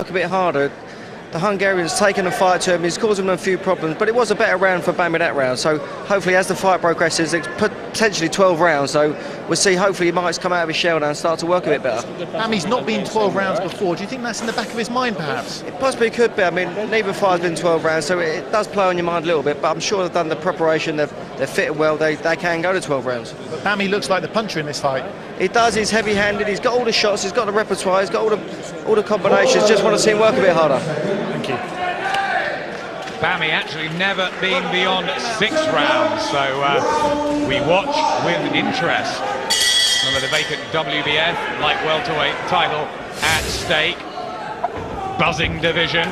work a bit harder. The Hungarian's taken the fight to him, he's causing them a few problems, but it was a better round for Bami that round, so hopefully as the fight progresses, it's potentially 12 rounds, so we'll see, hopefully he might come out of his shell now and start to work a bit better. Bami's not been 12 rounds before, do you think that's in the back of his mind perhaps? It possibly could be, I mean, neither fight's been 12 rounds, so it does play on your mind a little bit, but I'm sure they've done the preparation, they're fitted well, they can go to 12 rounds. But Bami looks like the puncher in this fight. He does, he's heavy-handed, he's got all the shots, he's got the repertoire, he's got all the combinations, just want to see him work a bit harder. Thank you. Bami actually never been beyond 6 rounds, so we watch with interest. Some of the vacant WBF light welterweight title at stake. Buzzing division.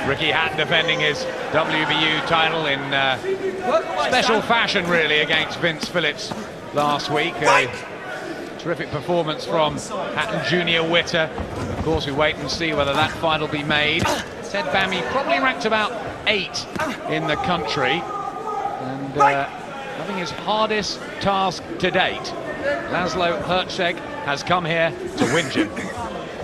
Ricky Hatton defending his WBU title in special fashion, really, against Vince Phillips last week. A terrific performance from Hatton Junior Witter. Of course, we wait and see whether that fight will be made. Ted Bami probably ranked about 8 in the country, and having his hardest task to date. Laszlo Herceg has come here to whinge him.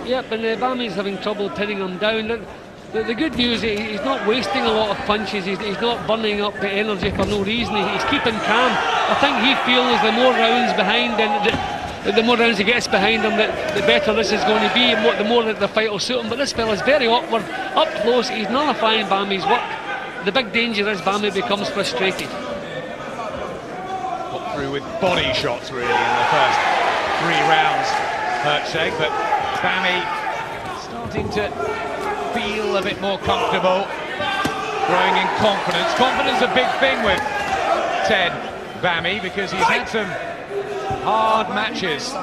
Yep, and Bami's having trouble pinning him down. The good news is he's not wasting a lot of punches, he's not burning up the energy for no reason, he's keeping calm. I think he feels the more rounds behind, and the more rounds he gets behind him, the better this is going to be, and the more that the fight will suit him. But this fella's very awkward, up close, he's nullifying Bami's work. The big danger is Bami becomes frustrated. Got through with body shots, really, in the first 3 rounds, Herceg, but Bami starting to feel a bit more comfortable, growing in confidence. Confidence a big thing with Ted Bami, because he's had some hard matches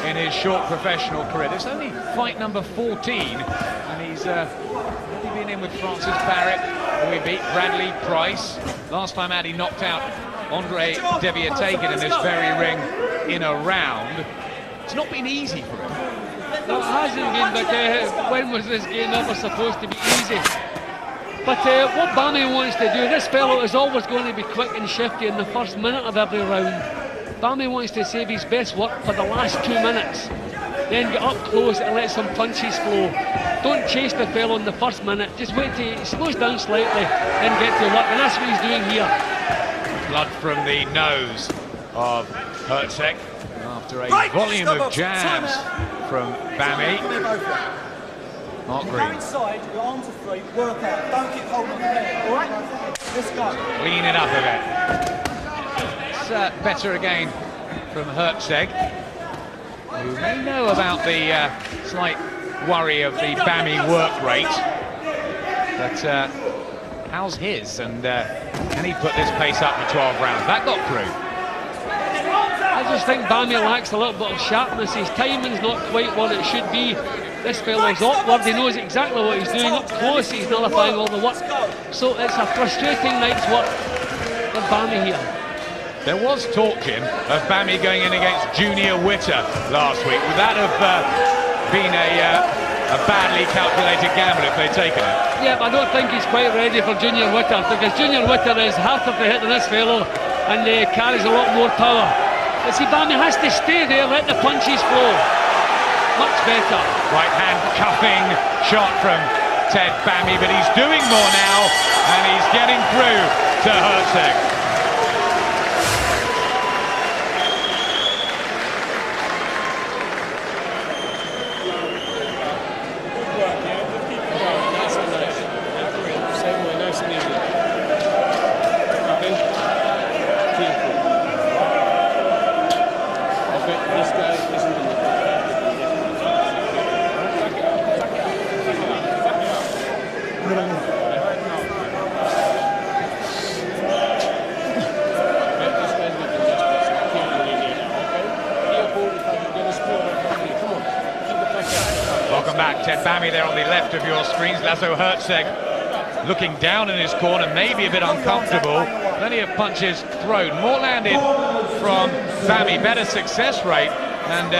in his short professional career. It's only fight number 14, and he's only been in with Francis Barrett, who he beat, Bradley Price. Last time out he knocked out Andre Deviatekin in this very ring in a round. It's not been easy for him. No, it hasn't been, but when was this game ever supposed to be easy? But what Bami wants to do, this fellow is always going to be quick and shifty in the first minute of every round. Bami wants to save his best work for the last 2 minutes, then get up close and let some punches flow. Don't chase the fellow in the first minute, just wait till he slows down slightly, then get to work, and that's what he's doing here. Blood from the nose of Herceg after a volume of jabs from Bami. Mark Green. Inside, your arms are free, work out, don't keep holding on the head, all right? Let's go. Clean it up a bit. It's better again from Herceg, who may know about the slight worry of the Bami work rate, but how's his, and can he put this pace up for 12 rounds? That got through. I just think Bami lacks a little bit of sharpness. His timing's not quite what it should be. This fellow's awkward, he knows exactly what he's doing. Up close, he's nullifying all the work. So it's a frustrating night's work for Bami here. There was talk, Jim, of Bami going in against Junior Witter last week. Would that have been a badly calculated gamble if they'd taken it? Yeah, but I don't think he's quite ready for Junior Witter, because Junior Witter is half of the hit than this fellow, and carries a lot more power. But see, Bami has to stay there, let the punches flow. Much better. Right hand cuffing shot from Ted Bami, but he's doing more now, and he's getting through to Herceg. Welcome back, Ted Bami there on the left of your screens. Laszlo Herceg looking down in his corner, maybe a bit uncomfortable. Plenty of punches thrown, more landed from Bami, better success rate. And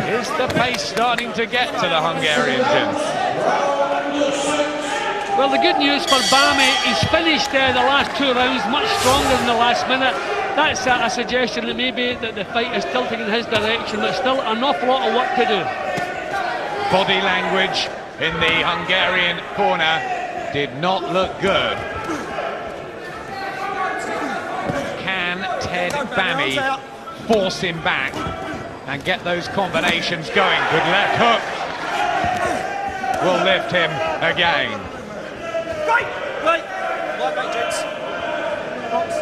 is the pace starting to get to the Hungarian, Jim? Well, the good news for Bami, he's finished the last 2 rounds much stronger in the last minute. That's a suggestion that maybe that the fight is tilting in his direction, but still an awful lot of work to do. Body language in the Hungarian corner did not look good. Can Ted Bami force him back and get those combinations going? Good left hook will lift him again. Right, right. Right back, gents. Box.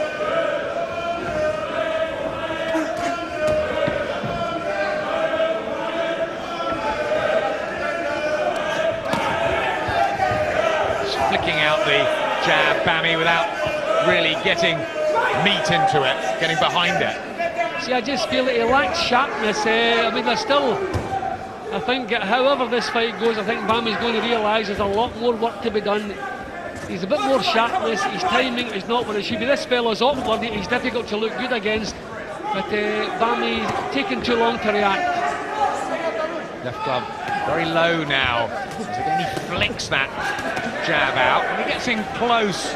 Flicking out the jab, Bami, without really getting meat into it, getting behind it. See, I just feel that he lacks sharpness. I mean, there's still, I think, however this fight goes, I think Bami's going to realise there's a lot more work to be done. He's a bit more sharpness, his timing is not what it should be. This fellow's awkward, he's difficult to look good against, but Bami's taking too long to react. Left glove very low now. Again, he flicks that jab out. When he gets in close,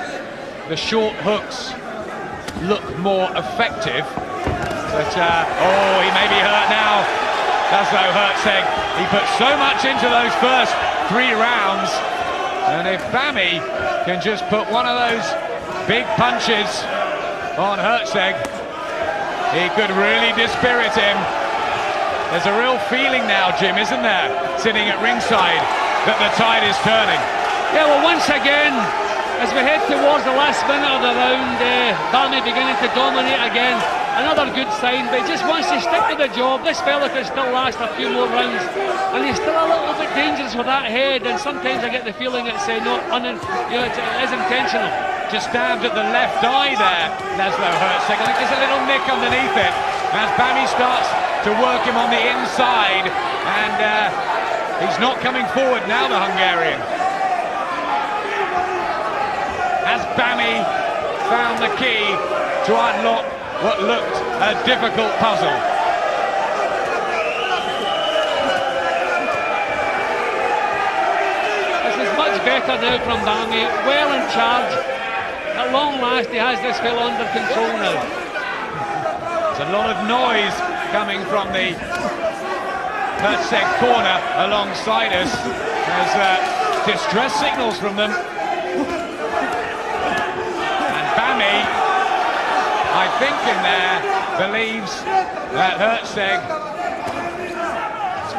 the short hooks look more effective. But, oh, he may be hurt now. That's though Hertzeg. He put so much into those first 3 rounds. And if Bami can just put one of those big punches on Hertzeg, he could really dispirit him. There's a real feeling now, Jim, isn't there, sitting at ringside, that the tide is turning. Yeah, well, once again, as we head towards the last minute of the round, Bami beginning to dominate again. Another good sign, but he just wants to stick to the job. This fella could still last a few more rounds, and he's still a little bit dangerous with that head, and sometimes I get the feeling it's not, it is intentional. Just stabbed at the left eye there, Laszlo Hertzeg. I think there's a little nick underneath it as Bami starts to work him on the inside, and he's not coming forward now, the Hungarian. Has Bami found the key to unlock what looked a difficult puzzle? This is much better now from Bami, well in charge. At long last he has this fellow under control now. There's a lot of noise coming from the Hertzeg corner alongside us. There's distress signals from them. And Bami, I think in there, believes that Hertzeg's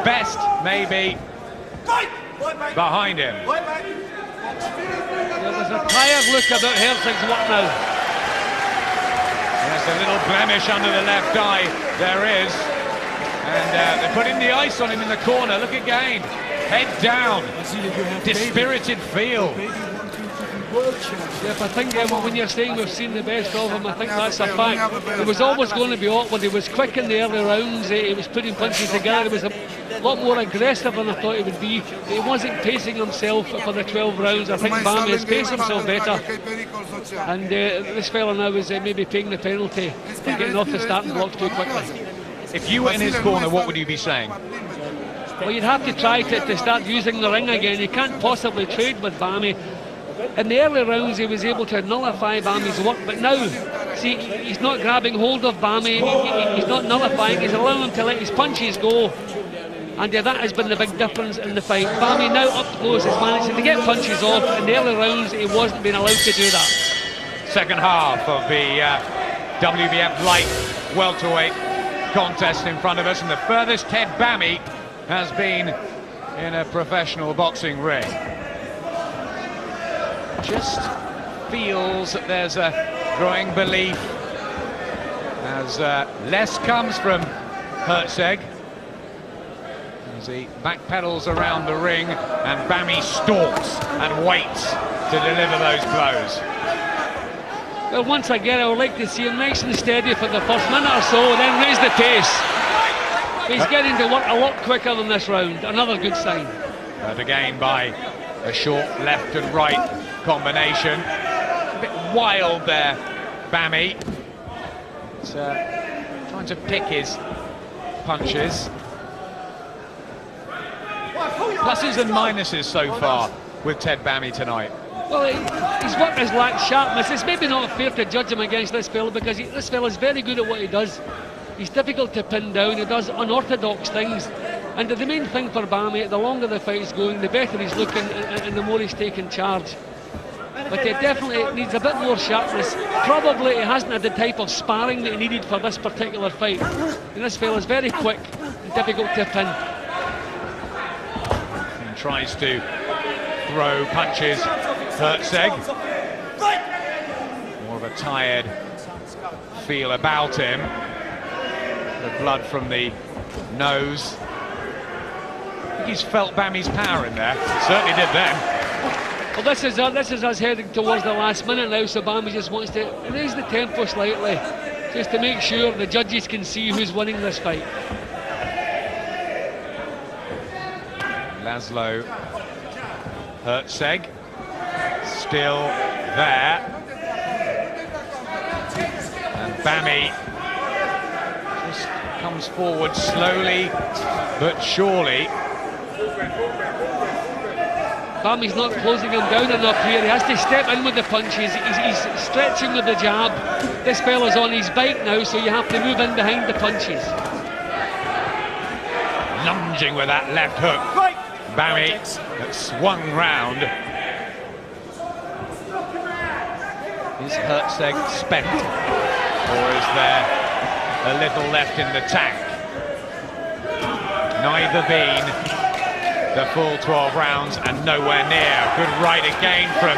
best maybe behind him. There's a tired look about Herzeg's work now. Yes, a little blemish under the left eye, there is. And they put in the ice on him in the corner. Look again, head down, dispirited feel. Yeah, I think when you're saying we've seen the best of him, I think that's a fact. It was always going to be awkward. He was quick in the early rounds. He was putting punches together. He was a lot more aggressive than I thought he would be. He wasn't pacing himself for the 12 rounds. I think Bami has paced himself better. And this fella now is maybe paying the penalty for getting off the starting blocks too quickly. If you were in his corner, what would you be saying? Well, you'd have to try to start using the ring again. You can't possibly trade with Bami. In the early rounds, he was able to nullify Bami's work, but now, see, he's not grabbing hold of Bami, he's not nullifying, he's allowing him to let his punches go, and that has been the big difference in the fight. Bami now up close is managing to get punches off. In the early rounds, he wasn't being allowed to do that. Second half of the WBF light welterweight contest in front of us, and the furthest Ted Bami has been in a professional boxing ring. Just feels that there's a growing belief as less comes from Hertzeg as he backpedals around the ring and Bami stalks and waits to deliver those blows. Well, once again, I would like to see him nice and steady for the first minute or so, then raise the pace. He's getting to work a lot quicker than this round. Another good sign. But again by a short left and right combination. A bit wild there, Bami. It's, trying to pick his punches. Pluses and minuses so far with Ted Bami tonight. Well, his work has lacked sharpness. It's maybe not fair to judge him against this fellow because this fellow is very good at what he does. He's difficult to pin down. He does unorthodox things. And the main thing for Bami, the longer the fight's going, the better he's looking and the more he's taking charge. But he definitely needs a bit more sharpness. Probably he hasn't had the type of sparring that he needed for this particular fight. And this fella's very quick and difficult to pin. And tries to throw punches. Herzeg. More of a tired feel about him. The blood from the nose. I think he's felt Bami's power in there. Certainly did then. Well, this is us heading towards the last minute now, so Bami just wants to raise the tempo slightly, just to make sure the judges can see who's winning this fight. Laszlo Herzeg still there. And Bami just comes forward slowly but surely. Bami's not closing him down enough here. He has to step in with the punches. He's stretching with the jab. This fella's on his bike now, so you have to move in behind the punches. Lunging with that left hook. Bami that swung round. Is Herzeg spent? Or is there a little left in the tank? Neither been the full 12 rounds and nowhere near. Good right again from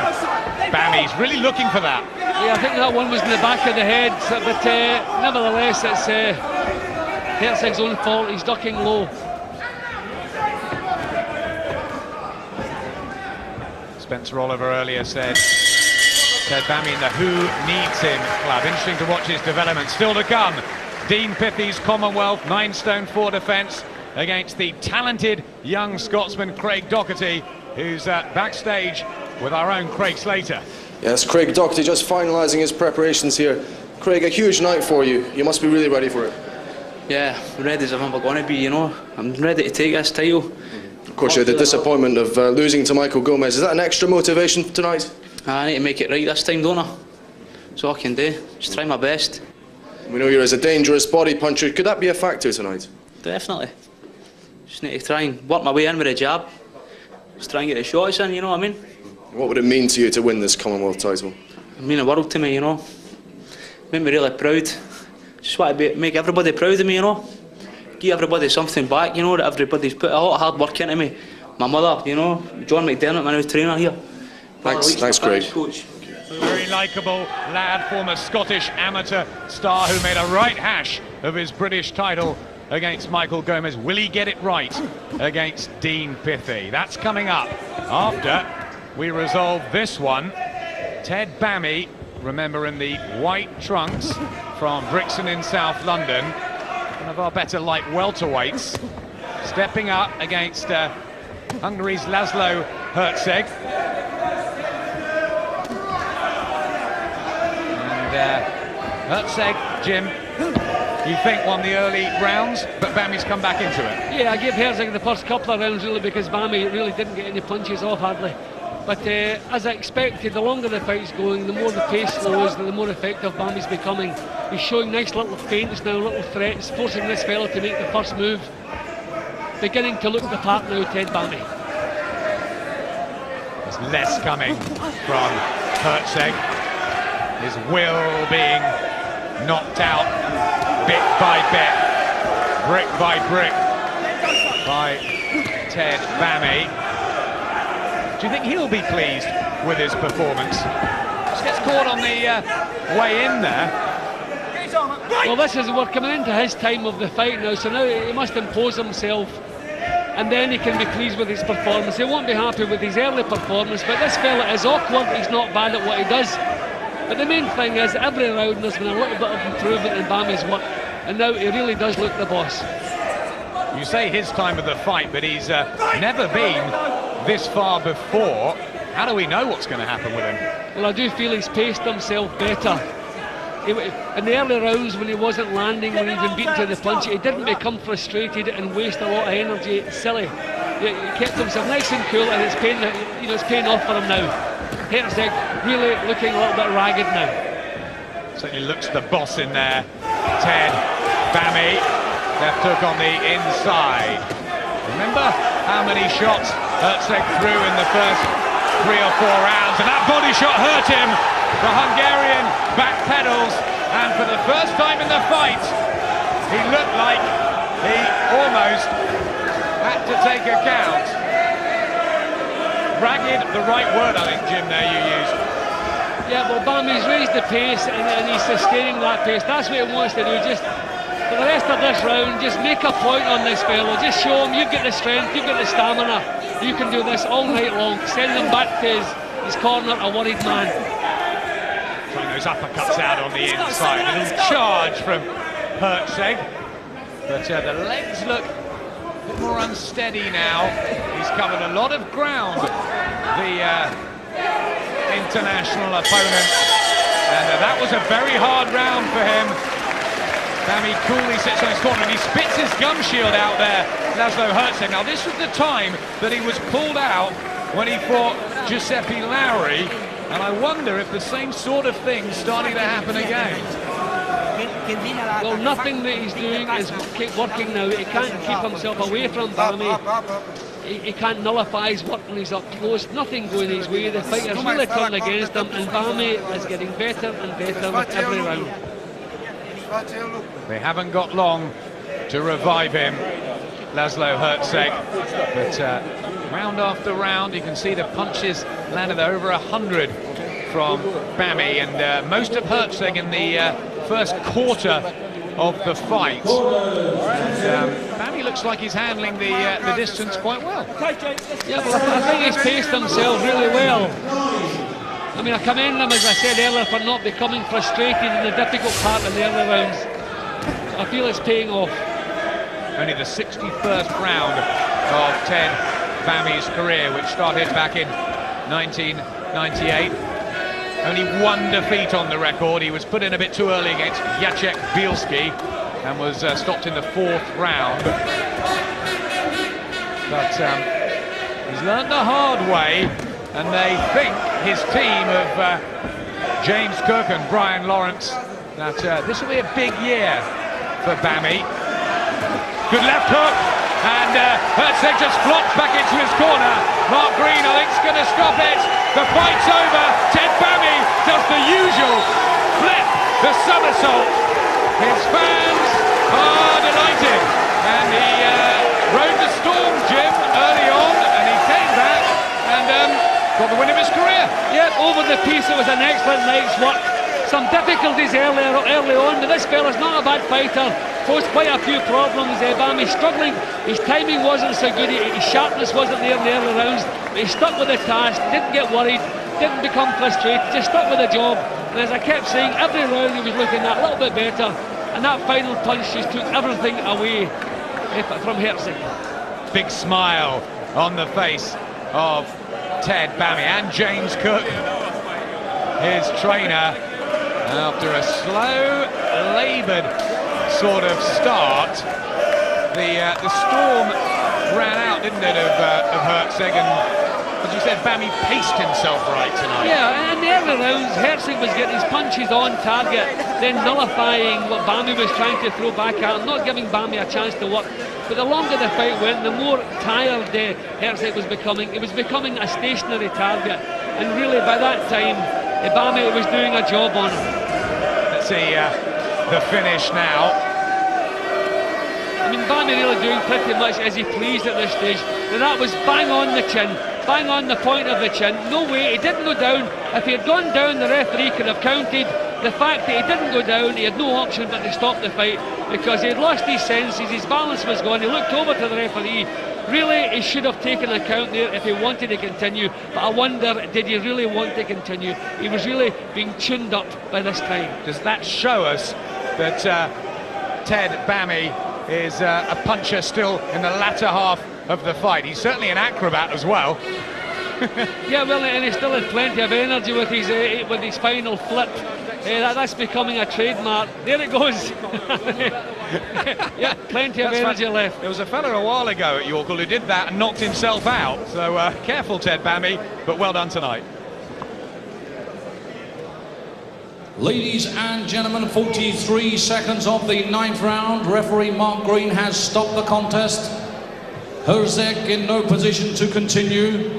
Bami. He's really looking for that. Yeah, I think that one was in the back of the head, but nevertheless, it's Herzeg's own fault. He's ducking low. Spencer Oliver earlier said Bami in the Who Needs Him club. Interesting to watch his development. Still to come. Dean Pithy's Commonwealth 9 stone 4 defence against the talented young Scotsman Craig Doherty, who's backstage with our own Craig Slater. Yes, Craig Doherty just finalising his preparations here. Craig, a huge night for you. You must be really ready for it. Yeah, ready as I'm ever going to be, you know. I'm ready to take this title. Of course, you had the disappointment of losing to Michael Gomez. Is that an extra motivation tonight? I need to make it right this time, don't I? That's all I can do. Just try my best. We know you're as a dangerous body puncher. Could that be a factor tonight? Definitely. Just need to try and work my way in with a jab. Just try and get the shots in, you know what I mean? What would it mean to you to win this Commonwealth title? It mean the world to me, you know. Made me really proud. Just want to make everybody proud of me, you know. Give everybody something back, you know, that everybody's put a lot of hard work into me. My mother, you know, John McDermott, my new trainer here. Thanks, Craig. Coach. Very likeable lad, former Scottish amateur star who made a right hash of his British title against Michael Gomez. Will he get it right against Dean Pithy? That's coming up after we resolve this one. Ted Bami, remember, in the white trunks from Brixton in South London, one of our better light welterweights, stepping up against Hungary's Laszlo Herzeg. And Herzeg, Jim, you think won the early rounds, but Bami's come back into it. Yeah, I gave Herzeg the first couple of rounds really because Bami really didn't get any punches off hardly. But as I expected, the longer the fight's going, the more the pace slows, the more effective Bami's becoming. He's showing nice little feints now, little threats, forcing this fella to make the first move. Beginning to look the part now, Ted Bami. There's less coming from Herzeg. His will being knocked out bit by bit, brick by brick by Ted Bami. Do you think he'll be pleased with his performance? Just gets caught on the way in there. Well, we're coming into his time of the fight now, so now he must impose himself, and then he can be pleased with his performance. He won't be happy with his early performance, but this fella is awkward, he's not bad at what he does. But the main thing is, every round there's been a little bit of improvement in Bami's work, and now he really does look the boss. You say his time of the fight, but he's never been this far before. How do we know what's going to happen with him? Well, I do feel he's paced himself better. In the early rounds, when he wasn't landing, when he'd been beaten to the punch, he didn't become frustrated and waste a lot of energy. It's silly. He kept himself nice and cool, and it's paying off for him now. Herzeg really looking a little bit ragged now. Certainly looks the boss in there. Ted Bami, left hook on the inside. Remember how many shots Herzeg threw in the first 3 or 4 rounds, and that body shot hurt him. The Hungarian backpedals, and for the first time in the fight, he looked like he almost had to take a count. Ragged, the right word, I think, Jim, there you used. Yeah, well, Bami's raised the pace and he's sustaining that pace. That's what he wants to do. Just for the rest of this round, just make a point on this fellow. Just show him you've got the strength, you've got the stamina. You can do this all night long. Send him back to his corner, a worried man. Throwing those uppercuts out on the inside. A little charge from Herzeg. But the legs look a bit more unsteady now. He's covered a lot of ground, the international opponent. And that was a very hard round for him. Bami coolly sits on his corner and he spits his gum shield out there, Laszlo Herzeg. Now this was the time that he was pulled out when he fought Giuseppe Lowry, and I wonder if the same sort of thing's starting to happen again. Well, nothing that he's doing is working now. He can't keep himself away from Bami. He can't nullify his work when he's up close. Nothing going his way. The fighters really turned against him, and Bami is getting better and better with every round. They haven't got long to revive him, Laszlo Herzeg. But round after round, you can see the punches landed over 100 from Bami, and most of Herzeg in the first quarter of the fight. And Bami looks like he's handling the distance quite well. Yeah, well, I think he's paced himself really well. I mean, I commend him, as I said earlier, for not becoming frustrated in the difficult part of the early rounds. I feel it's paying off. Only the 61st round of Ted Bami's career, which started back in 1998. Only 1 defeat on the record. He was put in a bit too early against Jacek Bielski and was stopped in the 4th round. But he's learned the hard way, and they think, his team of James Cook and Brian Lawrence, that this will be a big year for Bami. Good left hook, and Herzeg just flops back into his corner. Mark Green, I think, is going to stop it. The fight's over. Ted Bami does the usual flip, the somersault. His fans are delighted, and he rode the storm, Jim, early on, and he came back and got the win of his career. Yeah, over the piece, it was an excellent night's work. Some difficulties early on, but this fella's not a bad fighter. Posed quite a few problems. Bami struggling. His timing wasn't so good. His sharpness wasn't there in the early rounds. But he stuck with the task, didn't get worried, didn't become frustrated, just stuck with the job. And as I kept saying, every round he was looking a little bit better. And that final punch just took everything away from Herzeg. Big smile on the face of Ted Bami and James Cook, his trainer, after a slow, laboured sort of start. The storm ran out, didn't it, of Herzeg, and as you said, Bami paced himself right tonight. Yeah, in the early rounds, Herzeg was getting his punches on target, then nullifying what Bami was trying to throw back at him, not giving Bami a chance to work. But the longer the fight went, the more tired Herzeg was becoming. He was becoming a stationary target, and really by that time, Bami was doing a job on him. Let's see the finish now. I mean, Bami really doing pretty much as he pleased at this stage. Now that was bang on the chin, bang on the point of the chin. No way, he didn't go down. If he had gone down, the referee could have counted. The fact that he didn't go down, he had no option but to stop the fight, because he had lost his senses, his balance was gone. He looked over to the referee. Really, he should have taken a count there if he wanted to continue, but I wonder, did he really want to continue? He was really being tuned up by this time. Does that show us that Ted Bami is a puncher still in the latter half of the fight? He's certainly an acrobat as well. Yeah, well, and he still had plenty of energy with his final flip. That's becoming a trademark. There it goes. Yeah, plenty of energy left. There was a fella a while ago at York who did that and knocked himself out. So careful, Ted Bami, but well done tonight. Ladies and gentlemen, 43 seconds of the 9th round. Referee Mark Green has stopped the contest. Hosek in no position to continue.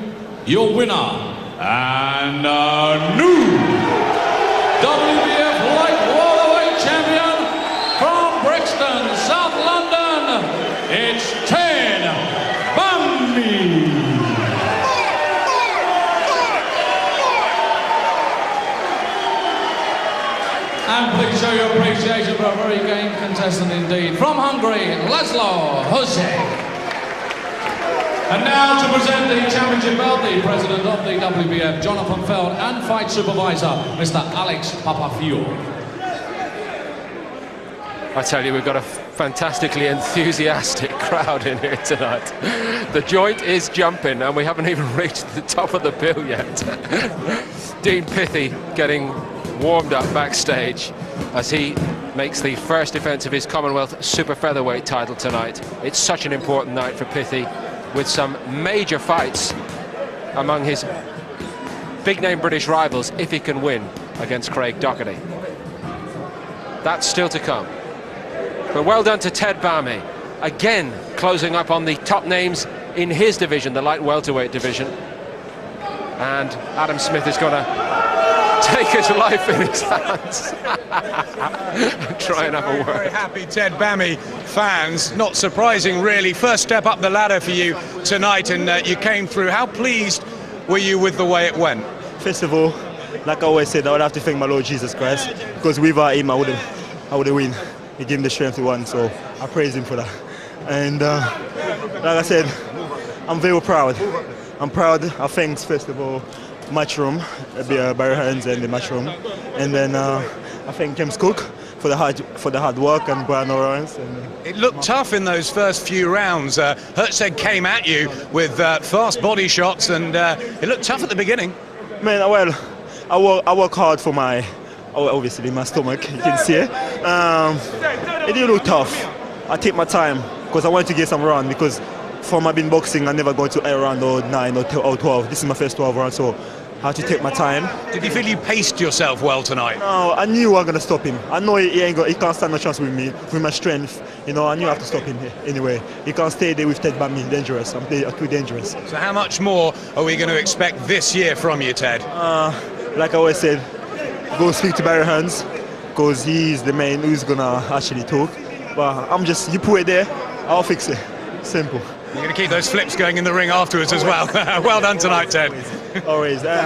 Your winner and new WBF light welterweight champion from Brixton, South London, it's Ted Bami. And please show your appreciation for a very game contestant indeed. From Hungary, Laszlo Hosek. And now to present the championship belt, the president of the WBF, Jonathan Feld, and fight supervisor, Mr. Alex Papafiou. I tell you, we've got a fantastically enthusiastic crowd in here tonight. The joint is jumping, and we haven't even reached the top of the bill yet. Dean Pithy getting warmed up backstage as he makes the first defence of his Commonwealth Super Featherweight title tonight. It's such an important night for Pithy, with some major fights among his big-name British rivals if he can win against Craig Doherty. That's still to come. But well done to Ted Bami, again closing up on the top names in his division, the light welterweight division. And Adam Smith is going to take his life in his hands. Try and have a word. Very happy Ted Bami fans. Not surprising, really. First step up the ladder for you tonight, and you came through. How pleased were you with the way it went? First of all, like I always said, I would have to thank my Lord Jesus Christ, because without him, I would have win. He gave me the strength to win, so I praise him for that. And like I said, I'm very proud. I'm proud. I thanks first of all Matchroom, Barry Hearns and the Matchroom, and then I thank James Cook for the hard work, and Brian Lawrence. It looked tough in those first few rounds. Herzeg came at you with fast body shots, and it looked tough at the beginning. Man, well, I work hard for my, obviously my stomach. You can see it. It did look tough. I take my time because I wanted to get some round, because from I've been boxing, I never go to 8 round or 9 or 12. This is my first 12 round, so I had to take my time. Did you feel you paced yourself well tonight? No, I knew I was gonna stop him. I know he can't stand a chance with me, with my strength. You know, I knew I have to stop him anyway. He can't stay there with Ted Bami. Dangerous. I'm too dangerous. So how much more are we going to expect this year from you, Ted? Like I always said, go speak to Barry Hearns, because he's the man who's gonna actually talk. But I'm just, you put it there, I'll fix it. Simple. You're going to keep those flips going in the ring afterwards as well. Well done tonight, Ted. Always. I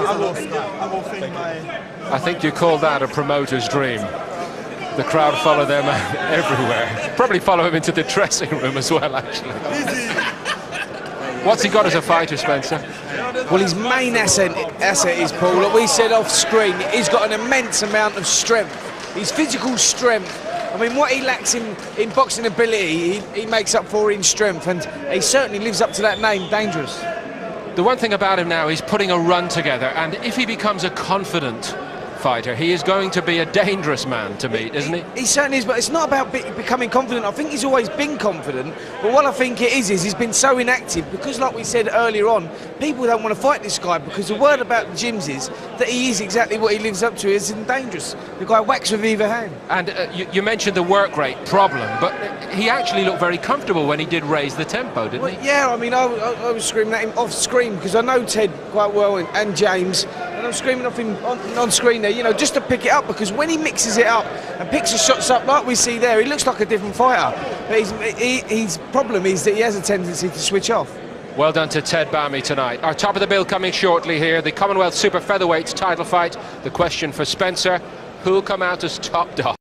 think you call that a promoter's dream. The crowd follow them everywhere. Probably follow him into the dressing room as well, actually. What's he got as a fighter, Spencer? Well, his main asset is, Paul, like we said off screen, he's got an immense amount of strength. His physical strength, I mean, what he lacks in boxing ability, he makes up for in strength, and he certainly lives up to that name, Dangerous. The one thing about him now, he's putting a run together, and if he becomes a confident fighter, he is going to be a dangerous man to meet, isn't he? He certainly is, but it's not about becoming confident. I think he's always been confident, but what I think it is he's been so inactive, because like we said earlier on, people don't want to fight this guy, because the word about the gyms is that he is exactly what he lives up to, is dangerous. The guy whacks with either hand. And you mentioned the work rate problem, but he actually looked very comfortable when he did raise the tempo, didn't he? Yeah, I mean, I was screaming at him off screen, because I know Ted quite well, and James, and I'm screaming off him on screen there, you know, just to pick it up, because when he mixes it up and picks his shots up like we see there, he looks like a different fighter. But his problem is that he has a tendency to switch off. Well done to Ted Bami tonight. Our top of the bill coming shortly here, the Commonwealth Super Featherweight title fight. The question for Spencer, who'll come out as top dog?